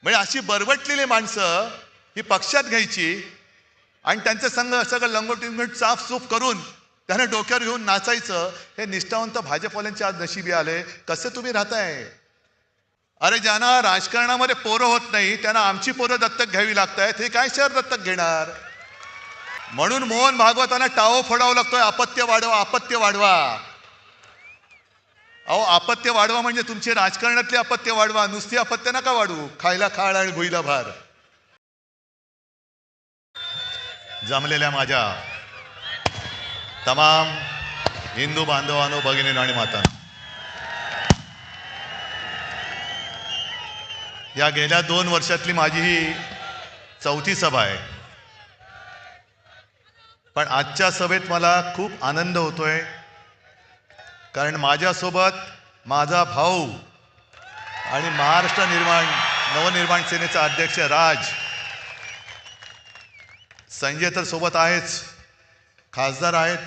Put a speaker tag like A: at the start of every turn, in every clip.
A: म्हणजे अशी बरबटलेली माणसं ही पक्षात घ्यायची आणि त्यांचं संघ सगळं लंगोटी साफसूफ करून त्यांना डोक्यावर घेऊन नाचायचं. हे निष्ठावंत भाजपवाल्यांचे आज नशिबी आले. कसे तुम्ही राहताय? अरे ज्यांना राजकारणामध्ये पोरं होत नाही त्यांना आमची पोरं दत्तक घ्यावी लागतायत. हे काय शहर दत्तक घेणार? म्हणून मोहन भागवतांना टाओ फोडावा लागतोय, अपत्य वाढवा, अपत्य वाढवा. अहो अपत्य वाढवा म्हणजे तुमचे राजकारणातले अपत्य वाढवा, नुसती अपत्य नका वाढवू. खायला खाळ आणि भुईला भार. जमलेल्या माझ्या तमाम हिंदू बांधवांनो, भगिनींनो आणि मातांनो, या गेल्या 2 वर्षातली माझी ही 4थी सभा आहे. पण आजच्या सभेत मला खूप आनंद होतोय, कारण माझ्यासोबत माझा भाऊ आणि महाराष्ट्र नवनिर्माण सेनेचा अध्यक्ष राज संजय तर सोबत आहेच, खासदार आहेत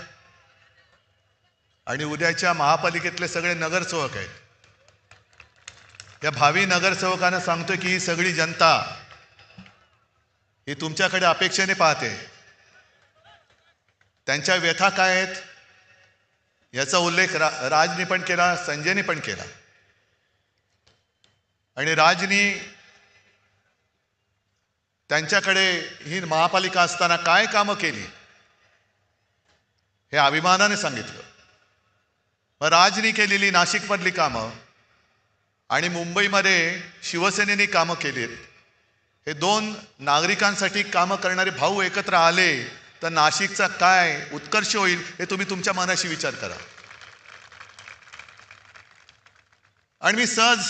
A: आणि उद्याच्या महापालिकेतले सगळे नगरसेवक आहेत. या भावी नगरसेवकांना सांगतो की ही सगळी जनता ही तुमच्याकडे अपेक्षेने पाहते. त्यांच्या व्यथा काय आहेत याचा उल्लेख राजनी पण केला, संजयने पण केला. आणि राजनी त्यांच्याकडे ही महापालिका असताना काय कामं केली हे अभिमानाने सांगितलं. मग राजनी केलेली नाशिकमधली कामं आणि मुंबईमध्ये शिवसेनेने कामं केलीत. हे 2 नागरिकांसाठी कामं करणारे भाऊ एकत्र आले तर नाशिकचा काय उत्कर्ष होईल हे तुम्ही तुमच्या मनाशी विचार करा. आणि मी सहज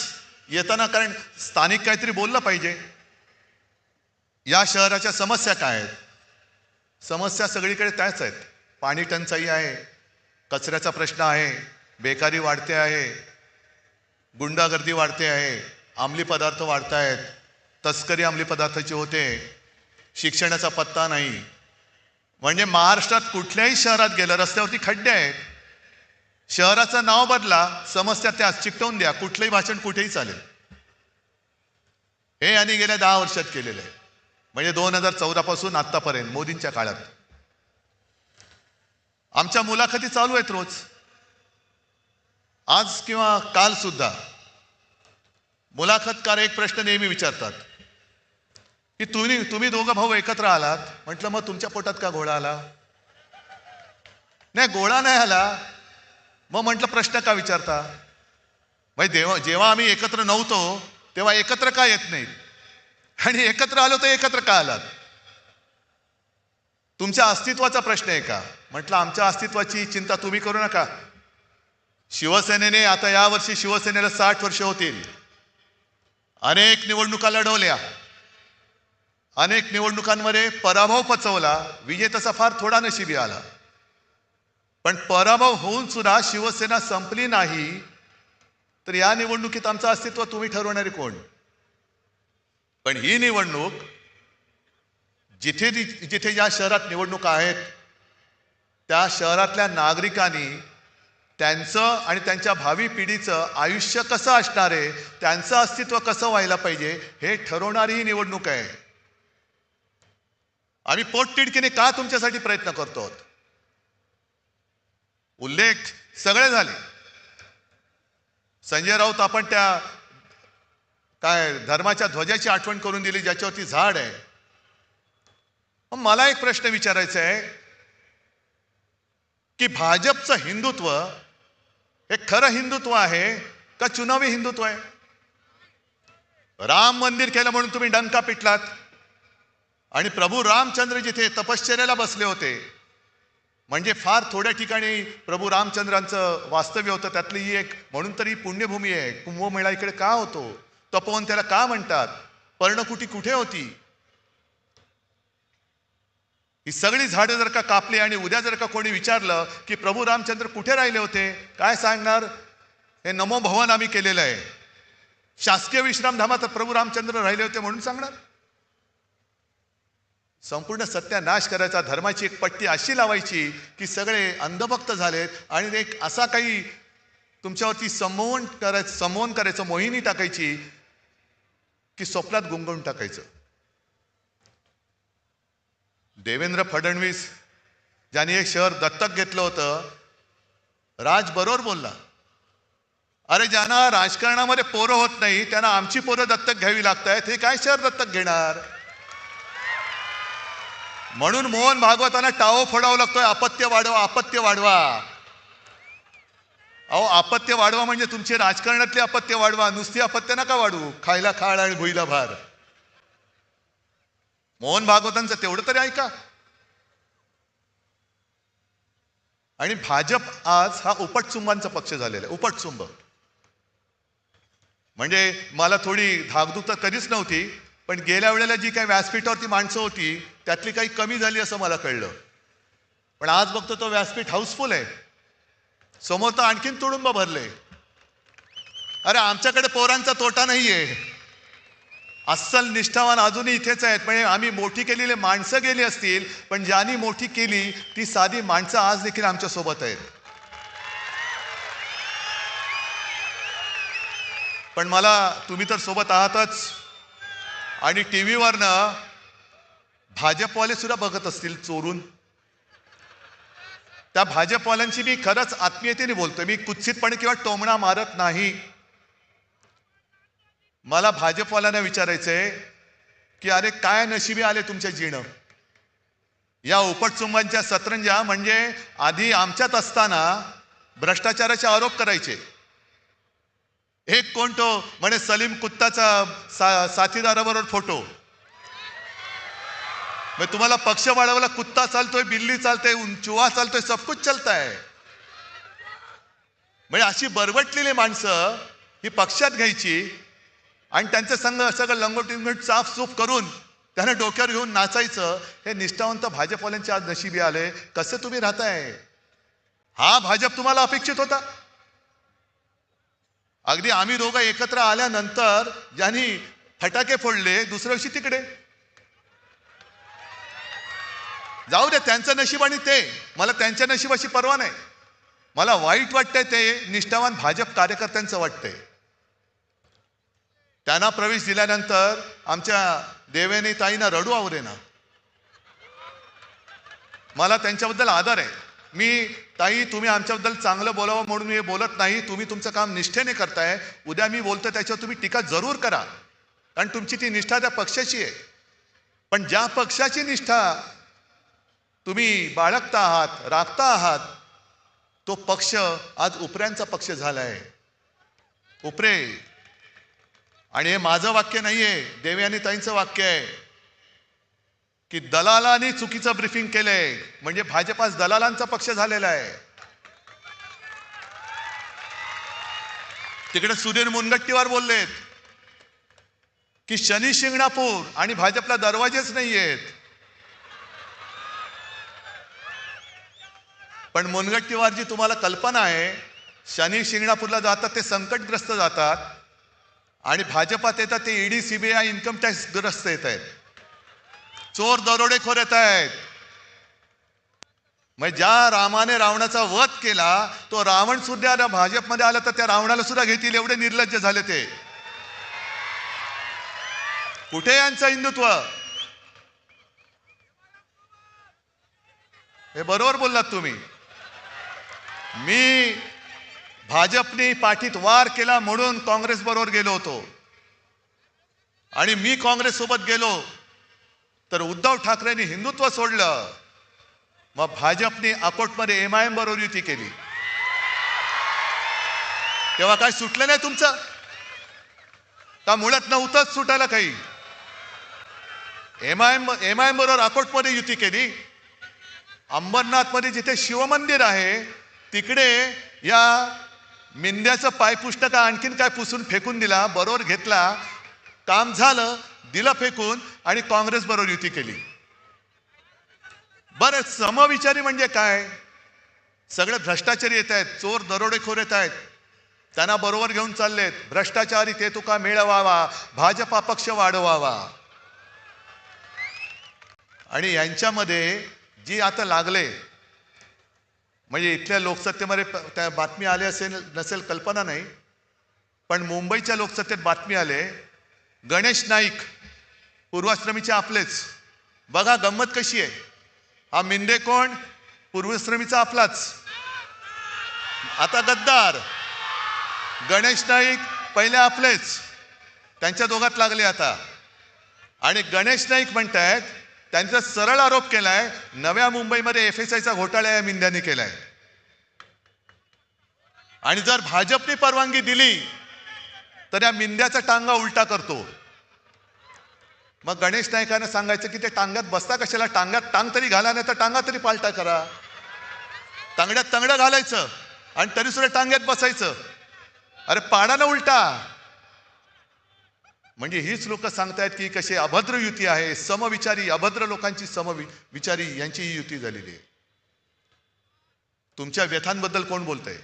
A: येताना, कारण स्थानिक काहीतरी बोललं पाहिजे, या शहराच्या समस्या काय आहेत? समस्या सगळीकडे त्याच आहेत. पाणी टंचाई आहे, कचऱ्याचा प्रश्न आहे, बेकारी वाढते आहे, गुंडागर्दी वाढते आहे, अंमली पदार्थ वाढत आहेत, तस्करी अंमली पदार्थाची होते, शिक्षणाचा पत्ता नाही. म्हणजे महाराष्ट्रात कुठल्याही शहरात गेलं रस्त्यावरती खड्डे आहेत. शहराचं नाव बदला, समस्या त्याच चिकटवून द्या, कुठलंही भाषण कुठेही चालेल. हे यांनी गेल्या 10 वर्षात केलेलं आहे. म्हणजे 2014 पासून आतापर्यंत मोदींच्या काळात. आमच्या मुलाखती चालू आहेत रोज, आज किंवा काल सुद्धा. मुलाखतकार एक प्रश्न नेहमी विचारतात की तुम्ही दोघं भाऊ एकत्र आलात. म्हटलं मग तुमच्या पोटात का घोडा आला? नाही, घोडा नाही आला. मग म्हटलं प्रश्न का विचारता? म्हणजे जेव्हा आम्ही एकत्र नव्हतो तेव्हा एकत्र का येत नाहीत, आणि एकत्र आलो तर एकत्र का आलात? तुमच्या अस्तित्वाचा प्रश्न आहे का? म्हटलं आमच्या अस्तित्वाची चिंता तुम्ही करू नका. शिवसेनेने आता यावर्षी शिवसेनेला 60 वर्ष होतील. अनेक निवडणुका लढवल्या, अनेक निवडणुकांमध्ये पराभव पचवला. विजय तसा फार थोडा नशिबी आला. पण पराभव होऊन सुद्धा शिवसेना संपली नाही. तर या निवडणुकीत आमचं अस्तित्व तुम्ही ठरवणारे कोण? पण ही निवडणूक जिथे जिथे ज्या शहरात निवडणुका आहेत त्या शहरातल्या नागरिकांनी त्यांचं आणि त्यांच्या भावी पिढीचं आयुष्य कसं असणार आहे, त्यांचं अस्तित्व कसं व्हायला पाहिजे हे ठरवणारी ही निवडणूक आहे. आम्ही पोटतिडकीने का तुमच्यासाठी प्रयत्न करतो? उल्लेख सगळे झाले. संजय राऊत आपण त्या काय धर्माच्या ध्वजाची आठवण करून दिली ज्याच्यावरती झाड आहे. मला एक प्रश्न विचारायचा आहे की भाजपचं हिंदुत्व हे खरं हिंदुत्व आहे का चुनावी हिंदुत्व आहे? राम मंदिर केलं म्हणून तुम्ही डंका पिटलात आणि प्रभू रामचंद्र जिथे तपश्चर्याला बसले होते, म्हणजे फार थोड्या ठिकाणी प्रभू रामचंद्रांचं वास्तव्य होतं, त्यातली ही एक म्हणून तरी पुण्यभूमी आहे. कुंभमेळा इकडे का होतो? तपोवन त्याला का म्हणतात? पर्णकुटी कुठे होती? ही सगळी झाडं जर का कापली आणि उद्या जर का कोणी विचारलं की प्रभू रामचंद्र कुठे राहिले होते, काय सांगणार? हे नमो भवन आम्ही केलेलं आहे. शासकीय विश्रामधामात प्रभू रामचंद्र राहिले होते म्हणून सांगणार? संपूर्ण सत्यानाश करायचा, धर्माची एक पट्टी अशी लावायची की सगळे अंधभक्त झालेत आणि एक असा काही तुमच्यावरती संमोहन करायचं, मोहिनी टाकायची की स्वप्नात गुंगवून टाकायचं. देवेंद्र फडणवीस ज्यांनी एक शहर दत्तक घेतलं होतं, राज बरोबर बोलला. अरे ज्यांना राजकारणामध्ये पोरं होत नाही त्यांना आमची पोरं दत्तक घ्यावी लागतायत, हे काय शहर दत्तक घेणार? म्हणून मोहन भागवतांना टाओ फोडावं लागतोय, अपत्य वाढवा, अपत्य वाढवा. अहो अपत्य वाढवा म्हणजे तुमचे राजकारणातले अपत्य वाढवा, नुसती अपत्य नका वाढवू. खायला खाळ आणि भुईला भार. मोहन भागवतांचं तेवढं तरी ऐका. आणि भाजप आज हा उपटचुंबांचा पक्ष झालेला आहे. उपटचुंब म्हणजे मला थोडी धाकधूक तर कधीच नव्हती, पण गेल्या वेळेला जी काही व्यासपीठावरती माणसं होती त्यातली काही कमी झाली असं मला कळलं. पण आज बघतो तो व्यासपीठ हाऊसफुल आहे. समोर तर आणखीन तुडुंब भरले. अरे आमच्याकडे पोरांचा तोटा नाहीये, अस्सल निष्ठावान अजूनही इथेच आहेत. म्हणजे आम्ही मोठी केलेली माणसं गेली असतील, पण ज्यांनी मोठी केली ती साधी माणसं आज देखील आमच्या सोबत आहेत. पण मला तुम्ही तर सोबत आहातच, आणि टीव्हीवरनं भाजपवाले सुद्धा बघत असतील चोरून. त्या भाजपवाल्यांची मी खरंच आत्मीयतेने बोलतोय, मी कुत्सितपणे किंवा टोमणा मारत नाही. मला भाजपवाल्यांना विचारायचंय की अरे काय नशिबी आले तुमच्या जीणं. या उपटचुंबांच्या सतरंजा म्हणजे आधी आमच्यात असताना भ्रष्टाचाराचे आरोप करायचे. एक कोण तो म्हणे सलीम कुत्ताचा साथीदाराबरोबर फोटो. मग तुम्हाला पक्ष वाढवायला कुत्ता चालतोय, बिल्ली चालतोय, चुहा चालतोय, सब कुछ चलता है. म्हणजे अशी बरवटलेली माणसं ही पक्षात घ्यायची आणि त्यांचं संघ सगळं लंगोटी साफसूफ करून त्यांना डोक्यावर घेऊन नाचायचं. हे निष्ठावंत भाजपवाल्यांच्या आज नशिबी आले. कसं तुम्ही राहताय? हा भाजप तुम्हाला अपेक्षित होता? अगदी आम्ही दोघं एकत्र आल्यानंतर ज्यांनी फटाके फोडले दुसऱ्या दिवशी तिकडे. जाऊ दे त्यांचं नशीब आणि ते, मला त्यांच्या नशिबाची पर्वा नाही. मला वाईट वाटतंय ते निष्ठावान भाजप कार्यकर्त्यांचं वाटतंय. त्यांना प्रवेश दिल्यानंतर आमच्या देवेनी ताईंना रडू आवरेना. मला त्यांच्याबद्दल आदर आहे. मी ताई तुम्ही आमच्याबद्दल चांगलं बोलावं म्हणून मी बोलत नाही, तुम्ही तुमचं काम निष्ठेने करताय. उद्या मी बोलतो त्याच्यावर तुम्ही टीका जरूर करा, कारण तुमची ती निष्ठा त्या पक्षाची आहे. पण ज्या पक्षाची निष्ठा तुम्ही बाळगता आहात, राखता आहात, तो पक्ष आज उपऱ्यांचा पक्ष झालाय. उपरे. आणि हे माझं वाक्य नाहीये, देवयानी ताईंचं वाक्य आहे की दलालांनी चुकीचं ब्रीफिंग केलंय म्हणजे भाजप आज दलालांचा पक्ष झालेला आहे. तिकडे सुधीर मुनगट्टीवार बोललेत की शनी शिंगणापूर आणि भाजपला दरवाजेच नाहीयेत. पण मुनगट्टीवारजी तुम्हाला कल्पना आहे, शनी शिंगणापूरला जातात ते संकटग्रस्त जातात आणि भाजपात येतात ते ईडी सीबीआय इन्कम टॅक्स ग्रस्त येत आहेत, चोर दरोडेखोर येत आहेत. मग ज्या रामाने रावणाचा वध केला तो रावण सुद्धा भाजपमध्ये आला तर त्या रावणाला सुद्धा घेतील, एवढे निर्लज्ज झाले ते. कुठे यांचं हिंदुत्व? हे बरोबर बोललात तुम्ही. मी भाजपने पाठीत वार केला म्हणून काँग्रेस बरोबर गेलो होतो, आणि मी काँग्रेस सोबत गेलो तर उद्धव ठाकरेंनी हिंदुत्व सोडलं. मग भाजपने अकोटमध्ये एमआयएम बरोबर युती केली. तेव्हा काय सुटलं नाही तुमचं? का मुळात नव्हतंच सुटायला काही? एमआयएम बरोबर अकोटमध्ये युती केली. अंबरनाथमध्ये जिथे शिवमंदिर आहे तिकडे या मिंद्याचं पायपुष्ट का आणखीन काय पुसून फेकून दिला, बरोबर घेतला, काम झालं, दिलं फेकून, आणि काँग्रेस बरोबर युती केली. बरं समविचारी म्हणजे काय? सगळे भ्रष्टाचारी येत आहेत, चोर दरोडेखोर येत आहेत, त्यांना बरोबर घेऊन चाललेत. भ्रष्टाचारी ते तुका मिळवावा, भाजपा पक्ष वाढवावा. आणि यांच्यामध्ये जी आता लागले, म्हणजे इथल्या लोकसत्तेमध्ये त्या बातमी आली असेल नसेल कल्पना नाही, पण मुंबईच्या लोकसत्तेत बातमी आले गणेश नाईक पूर्वाश्रमीचे आपलेच. बघा गंमत कशी आहे. हा मिंदे कोण? पूर्वाश्रमीचा आपलाच. आता गद्दार. गणेश नाईक पहिले आपलेच, त्यांच्या दोघात लागले आता. आणि गणेश नाईक म्हणतायत, त्यांचा सरळ आरोप केलाय नव्या मुंबईमध्ये FSIचा घोटाळा या मिंद्याने केलाय. आणि जर भाजपने परवानगी दिली तर या मिंद्याचा टांगा उलटा करतो. मग गणेश नाईकांना सांगायचं की ते टांग्यात बसता कशाला? टांग्यात टांग तरी घाला, नाही तर टांगा तरी पालटा करा. तांगड्यात तांगडं घालायचं आणि तरी सुद्धा टांग्यात बसायचं. अरे पाडा ना उलटा. म्हणजे हीच लोक सांगतायत की कशी अभद्र युती आहे. समविचारी अभद्र लोकांची समविचारी यांची ही युती झालेली आहे. तुमच्या व्यथांबद्दल कोण बोलतंय?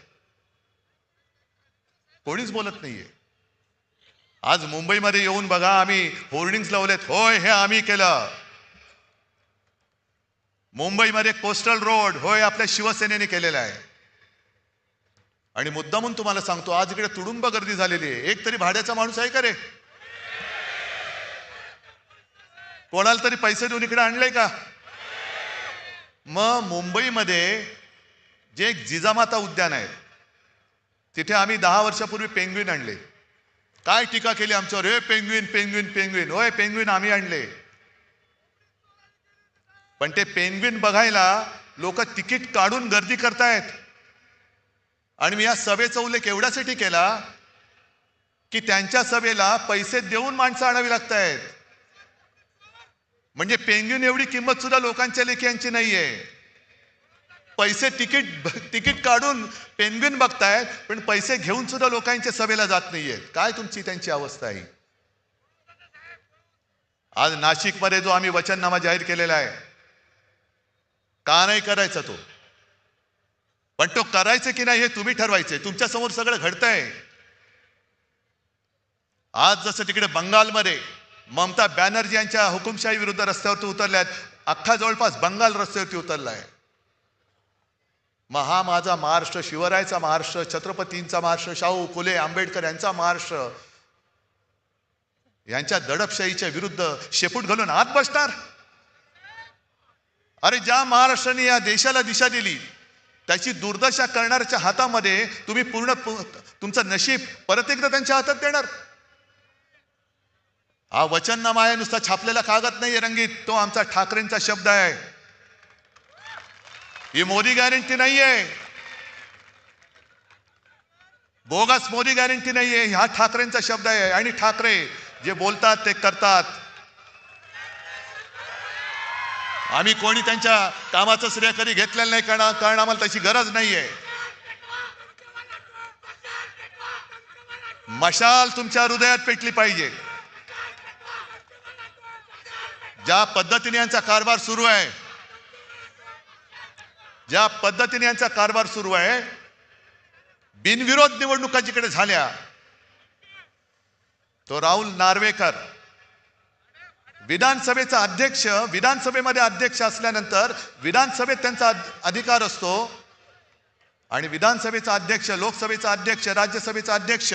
A: कोणीच बोलत नाहीये. आज मुंबईमध्ये येऊन बघा, आम्ही होर्डिंग्स लावलेत, होय हे आम्ही केलं. मुंबईमध्ये कोस्टल रोड होय आपल्या शिवसेनेने केलेला आहे. आणि मुद्दामून तुम्हाला सांगतो, आज इकडे तुडुंब गर्दी झालेली आहे. एक तरी भाड्याचा माणूस आहे का रे? कोणाला तरी पैसे देऊन इकडे आणलंय का? मग मुंबईमध्ये जे जिजामाता उद्यान आहे, तिथे आम्ही 10 वर्षापूर्वी पेंग्विन आणले. काय टीका केली आमच्यावर? हे पेंग्विन पेंग्विन पेंग्विन. होय पेंग्विन आम्ही आणले. पण ते पेंग्विन बघायला लोक तिकीट काढून गर्दी करतायत. आणि मी या सभेचा उल्लेख एवढ्यासाठी केला की त्यांच्या सभेला पैसे देऊन माणसं आणावी लागतायत. म्हणजे पेंग्विन एवढी किंमत सुद्धा लोकांच्या लेखी नाहीये. पैसे तिकीट काढून पेंग्विन बघतायत, पण पैसे घेऊन सुद्धा लोकांच्या सभेला जात नाहीयेत. काय तुमची त्यांची अवस्था आहे? आज नाशिकमध्ये जो आम्ही वचननामा जाहीर केलेला आहे, का नाही करायचा तो? पण तो करायचं की नाही हे तुम्ही ठरवायचंय. तुमच्या समोर सगळं घडतंय. आज जसं तिकडे बंगालमध्ये ममता बॅनर्जी यांच्या हुकुमशाही विरुद्ध रस्त्यावरती उतरल्यात, अख्खा जवळपास बंगाल रस्त्यावरती उतरलाय. मग हा माझा महाराष्ट्र, शिवरायाचा महाराष्ट्र, छत्रपतींचा महाराष्ट्र, शाहू फुले आंबेडकर यांचा महाराष्ट्र, यांच्या दडपशाहीच्या विरुद्ध शेपूट घालून आत बसणार? अरे ज्या महाराष्ट्राने या देशाला दिशा दिली, त्याची दुर्दशा करणाऱ्याच्या हातामध्ये तुम्ही पूर्ण तुमचं नशीब परत एकदा त्यांच्या हातात देणार? हा वचननामा आहे, नुसता छापलेला कागद नाहीये रंगीत. तो आमचा ठाकरेंचा शब्द आहे. ही मोदी गॅरंटी नाहीये, बोगस मोदी गॅरंटी नाहीये. हा ठाकरेंचा शब्द आहे. आणि ठाकरे जे बोलतात ते करतात. आम्ही कोणी त्यांच्या कामाचं श्रेय कधी घेतलेलं नाही, कारण आम्हाला तशी गरज नाहीये. मशाल तुमच्या हृदयात पेटली पाहिजे. ज्या पद्धतीने यांचा कारभार सुरू आहे, ज्या पद्धतीने यांचा कारभार सुरू आहे, बिनविरोध निवडणुका जिकडे झाल्या, तो राहुल नार्वेकर विधानसभेचा अध्यक्ष, विधानसभेमध्ये अध्यक्ष असल्यानंतर विधानसभेत त्यांचा अधिकार असतो. आणि विधानसभेचा अध्यक्ष, लोकसभेचा अध्यक्ष, राज्यसभेचा अध्यक्ष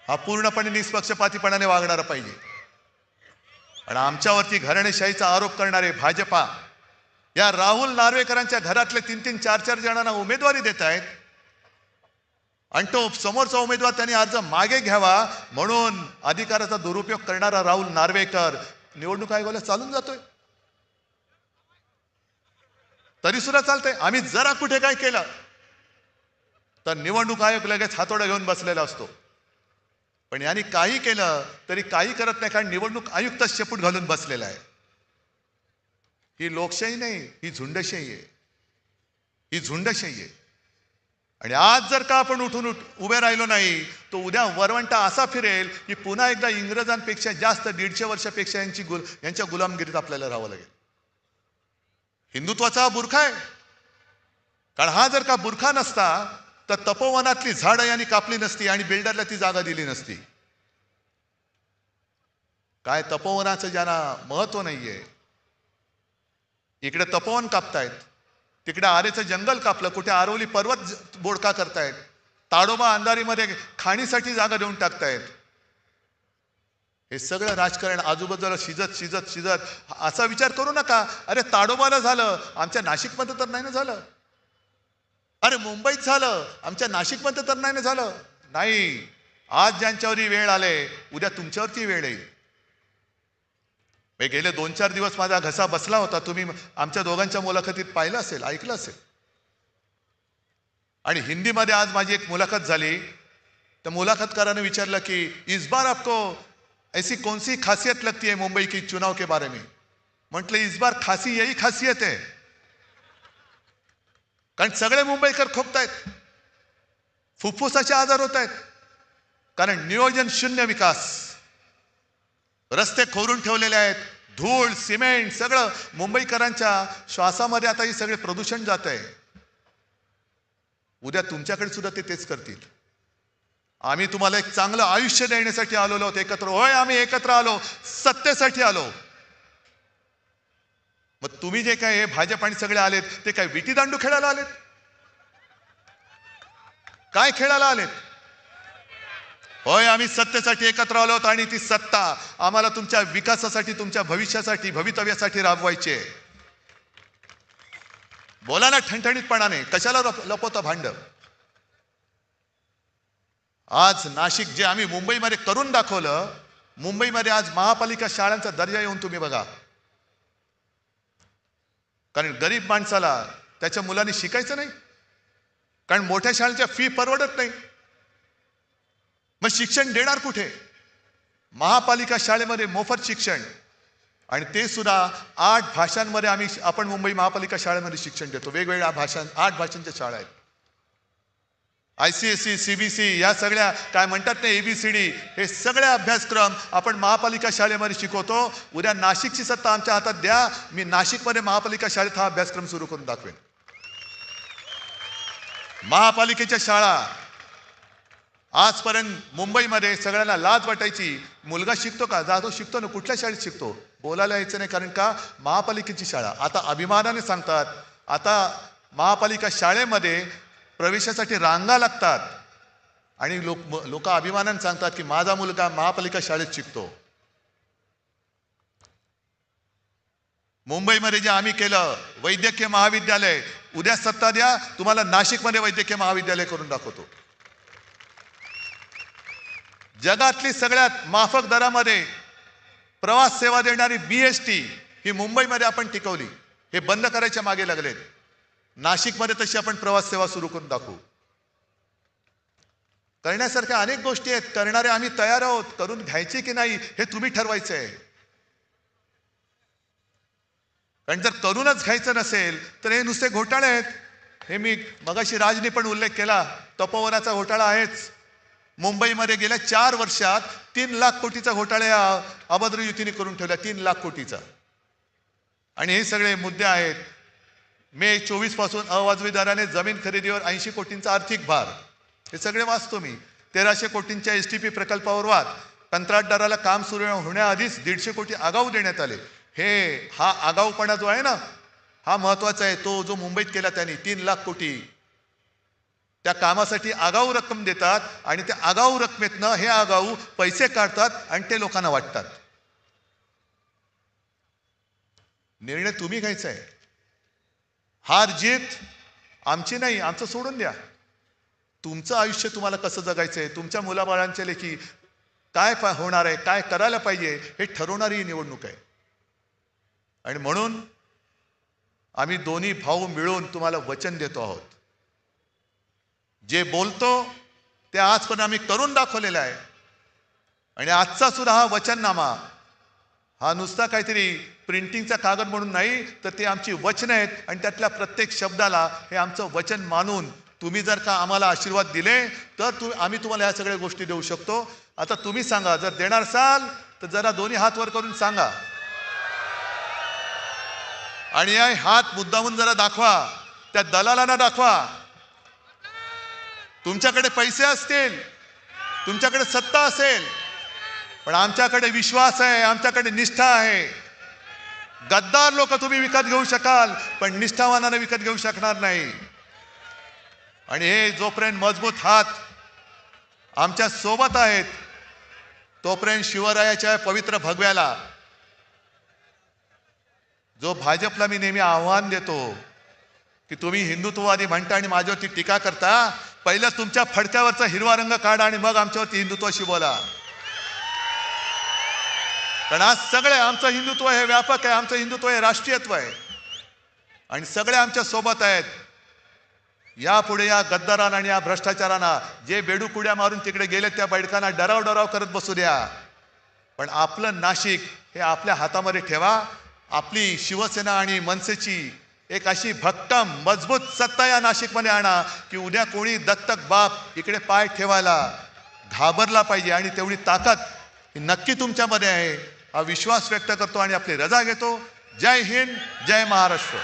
A: हा पूर्णपणे निष्पक्षपातीपणाने वागणारा पाहिजे. आणि आमच्यावरती घराणेशाहीचा आरोप करणारे भाजपा या राहुल नार्वेकरांच्या घरातले 3-3, 4-4 जणांना उमेदवारी देत आहेत. आणि तो समोरचा उमेदवार त्यांनी अर्ज मागे घ्यावा म्हणून अधिकाराचा दुरुपयोग करणारा राहुल नार्वेकर निवडणूक आयोगाला चालून जातोय. तरी सुद्धा चालतंय. आम्ही जरा कुठे काय केलं तर निवडणूक आयोग लगेच हातोडा घेऊन बसलेला असतो. पण यांनी काही केलं तरी काही करत नाही, कारण निवडणूक आयुक्त शेपूट घालून बसलेला आहे. ही लोकशाही नाही, ही झुंडशाही आहे. ही झुंडशाही आहे. आणि आज जर का आपण उठून उभे राहिलो नाही, तो उद्या वरवंटा असा फिरेल की पुन्हा एकदा इंग्रजांपेक्षा जास्त 150 वर्षापेक्षा यांच्या गुलामगिरीत आपल्याला राहावं लागेल. हिंदुत्वाचा हा बुरखा आहे. कारण हा जर का बुरखा नसता तर तपोवनातली झाडं यांनी कापली नसती आणि बिल्डरला ती जागा दिली नसती. काय तपोवनाचं ज्यांना महत्व नाहीये, इकडे तपोवन कापतायत, तिकडे आरेचं जंगल कापलं, कुठे आरवली पर्वत बोडका करतायत, ताडोबा अंधारीमध्ये खाणीसाठी जागा देऊन टाकतायत. हे सगळं राजकारण आजूबाजूला शिजत शिजत शिजत असा विचार करू नका, अरे ताडोबाला झालं, आमच्या नाशिकमध्ये तर नाही ना झालं. अरे मुंबईत झालं, आमच्या नाशिकमध्ये तर नाही ना झालं. नाही, आज ज्यांच्यावरही वेळ आले, उद्या तुमच्यावरती वेळ येईल. गेले 2-4 दिवस माझा घसा बसला होता. तुम्ही आमच्या दोघांच्या मुलाखतीत पाहिलं असेल, ऐकलं असेल. आणि हिंदीमध्ये आज माझी एक मुलाखत झाली. तर मुलाखतकाराने विचारलं की इस बार आपको ऐसी कौन सी खासियत लगती है मुंबई की चुनाव के बारे में. म्हटलं इस बार खासी यही खासियत है, कारण सगळे मुंबईकर खोकतायत, फुफ्फुसाचे आजार होत आहेत, कारण नियोजन शून्य विकास. रस्ते खोरून ठेवलेले आहेत, धूळ सिमेंट सगळं मुंबईकरांच्या श्वासामध्ये आता हे सगळे प्रदूषण जात आहे. उद्या तुमच्याकडे सुद्धा ते तेच करतील. आम्ही तुम्हाला एक चांगलं आयुष्य देण्यासाठी आलो आहोत एकत्र. होय, आम्ही एकत्र आलो, सत्तेसाठी आलो. मग तुम्ही जे काय हे भाजप आणि सगळे आलेत, ते काय विटी दांडू खेळायला आलेत? काय खेळायला आलेत? होय, आम्ही सत्तेसाठी एकत्र आलो आहोत आणि ती सत्ता आम्हाला तुमच्या विकासासाठी, तुमच्या भविष्यासाठी, भवितव्यासाठी राबवायची आहे. बोला ना ठणठणीतपणाने, कशाला लपवता भांड. आज नाशिक जे आम्ही मुंबईमध्ये करून दाखवलं, मुंबईमध्ये आज महापालिका शाळांचा दर्जा येऊन तुम्ही बघा. कारण गरीब माणसाला त्याच्या मुलांनी शिकायचं नाही, कारण मोठ्या शाळांच्या फी परवडत नाही. मग शिक्षण देणार कुठे? महापालिका शाळेमध्ये मोफत शिक्षण, आणि ते सुद्धा 8 भाषांमध्ये आपण मुंबई महापालिका शाळेमध्ये शिक्षण देतो. वेगवेगळ्या भाषा, 8 भाषांच्या शाळा आहेत. ICSE, CBSE या सगळ्या काय म्हणतात ना ABCD, हे सगळे अभ्यासक्रम आपण महापालिका शाळेमध्ये शिकवतो. उद्या नाशिकची सत्ता आमच्या हातात द्या, मी नाशिकमध्ये महापालिका शाळेत हा अभ्यासक्रम सुरू करून दाखवेन. महापालिकेच्या शाळा आजपर्यंत मुंबईमध्ये सगळ्यांना लाज वाटायची. मुलगा शिकतो का? जातो, शिकतो ना. कुठल्या शाळेत शिकतो? बोलायला यायचं नाही, कारण का महापालिकेची शाळा. आता अभिमानाने सांगतात, आता महापालिका शाळेमध्ये प्रवेशासाठी रांगा लागतात, आणि लोक अभिमानाने सांगतात की माझा मुलगा महापालिका शाळेत शिकतो. मुंबईमध्ये जे आम्ही केलं वैद्यकीय महाविद्यालय, उद्या सत्ता द्या, तुम्हाला नाशिकमध्ये वैद्यकीय महाविद्यालय करून दाखवतो. जगातली सगळ्यात माफक दरामध्ये प्रवास सेवा देणारी BST ही मुंबईमध्ये आपण टिकवली. हे बंद करायच्या मागे लागलेत. नाशिकमध्ये तशी आपण प्रवास सेवा सुरू करून दाखवू. करण्यासारख्या अनेक गोष्टी आहेत. करणारे आम्ही तयार आहोत. करून घ्यायची की नाही हे तुम्ही ठरवायचं आहे. कारण जर करूनच घ्यायचं नसेल तर हे नुसते घोटाळे आहेत. हे मी मगाशी राजने पण उल्लेख केला, तपोवनाचा घोटाळा आहेच. मुंबईमध्ये गेल्या 4 वर्षात 3 लाख कोटीचा घोटाळा या अभद्र युतीने करून ठेवला. 3 लाख कोटीचा. आणि हे सगळे मुद्दे आहेत. मे 24 पासून अवाजवी दराने जमीन खरेदीवर 80 कोटींचा आर्थिक भार, हे सगळे वाचतो मी. 1300 कोटींच्या STP प्रकल्पावर वाद, कंत्राटदाराला काम सुरू होण्याआधीच 150 कोटी आगाऊ देण्यात आले. हा आगाऊपणा जो आहे ना, हा महत्वाचा आहे. तो जो मुंबईत केला त्यांनी 3 लाख कोटी त्या कामासाठी आगाऊ रक्कम देतात, आणि त्या आगाऊ रकमेतनं हे आगाऊ पैसे काढतात आणि ते लोकांना वाटतात. निर्णय तुम्ही घ्यायचा आहे. हार जीत आमची नाही, आमचं सोडून द्या. तुमचं आयुष्य तुम्हाला कसं जगायचंय, तुमच्या मुलाबाळांच्या लेखी काय होणार आहे, काय करायला पाहिजे, हे ठरवणारी ही निवडणूक आहे. आणि म्हणून आम्ही दोन्ही भाऊ मिळून तुम्हाला वचन देतो आहोत. जे बोलतो ते आजपर्यंत आम्ही करून दाखवलेलं आहे. आणि आजचा सुद्धा हा वचननामा हा नुसता काहीतरी प्रिंटिंगचा कागद म्हणून नाही, तर ते आमची वचनं आहेत. आणि त्यातल्या प्रत्येक शब्दाला हे आमचं वचन मानून तुम्ही जर का आम्हाला आशीर्वाद दिले तर आम्ही तुम्हाला या सगळ्या गोष्टी देऊ शकतो. आता तुम्ही सांगा, जर देणार असाल तर जरा दोन्ही हात वर करून सांगा. आणि या हात मुद्दामून जरा दाखवा, त्या दलालांना दाखवा. तुमच्याकडे पैसे असतील, तुमच्याकडे सत्ता असेल, पण आमच्याकडे विश्वास आहे, आमच्याकडे निष्ठा आहे. गद्दार लोक तुम्ही विकत घेऊ शकाल, पण निष्ठावानाने विकत घेऊ शकणार नाही. आणि हे जोपर्यंत मजबूत हात आमच्या सोबत आहेत, तोपर्यंत शिवरायाच्या पवित्र भगव्याला, जो भाजपला मी नेहमी आव्हान देतो की तुम्ही हिंदुत्ववादी म्हणता आणि माझ्यावरती टीका करता, पहिलं तुमच्या फडक्यावरचा हिरवा रंग काढा आणि मग आमच्यावरती हिंदुत्वाशी बोला. कारण आज सगळे आमचं हिंदुत्व हे व्यापक आहे, आमचं हिंदुत्व हे राष्ट्रीयत्व आहे आणि सगळे आमच्या सोबत आहेत. यापुढे या गद्दारांना आणि या भ्रष्टाचारांना, जे बेडूकुड्या मारून तिकडे गेले त्या बैठकांना डराव करत बसू द्या, पण आपलं नाशिक हे आपल्या हातामध्ये ठेवा. आपली शिवसेना आणि मनसेची एक अशी भक्कम मजबूत सत्ता या नाशिकमध्ये आणा की उद्या कोणी दत्तक बाप इकडे पाय ठेवायला घाबरला पाहिजे. आणि तेवढी ताकद नक्की तुमच्यामध्ये आहे, हा विश्वास व्यक्त करतो आणि आपली रजा घेतो. जय हिंद, जय महाराष्ट्र.